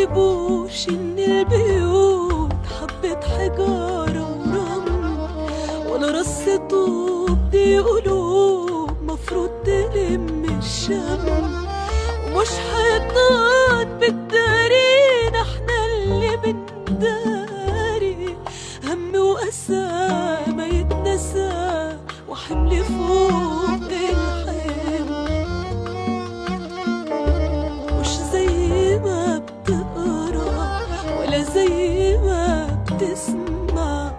يحسبوش ان البيوت حبة حجارة ورمل، ولا رص طوب دي قلوب مفروض تلم الشمل. ومش حيطان بتدارينا، احنا اللي بنداري هم وأسى ما يتنسى، وحمل فوق الحمل. مش زي ما بتقرا ولا زي ما بتسمع،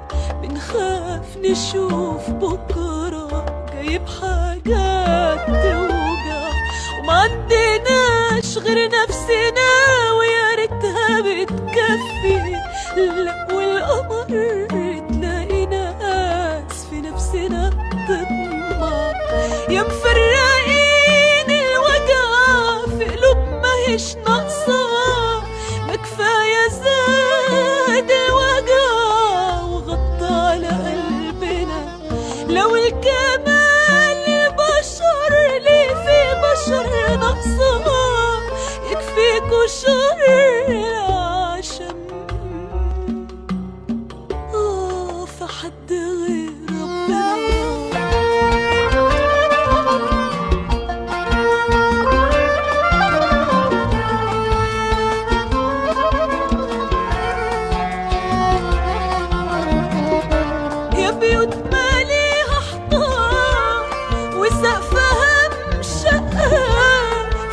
بنخاف نشوف بكرة جايب حاجات توجع. وما عندناش غير نفسنا ويا ريتها بتكفي. لا والقمر تلاقي ناس في نفسنا تطمع، يا مفرقين الوجع في قلوب ماهيش ناقصة. ما كفاية زاد الوجع وغطى على قلبنا. لو الكمال للبشر ليه في بشر ناقصة، يكفيكوا شر العشم في حد غير ربنا. يا بيوت ماليها حيطان وسقفها مشقة،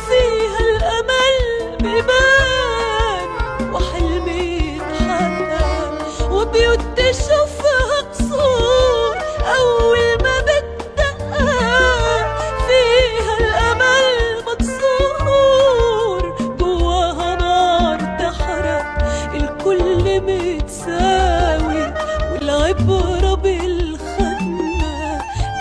فيها الأمل بيبان وحلم يتحقق. وبيوت تشوفها قصور أول ما بتدقق، فيها الأمل مكسور جواها نار تحرق. الكل متساوي والعبرة بالخدمة،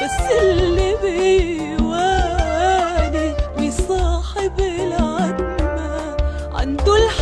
بس اللي بيوالي ويصاحب العتمة عنده الحق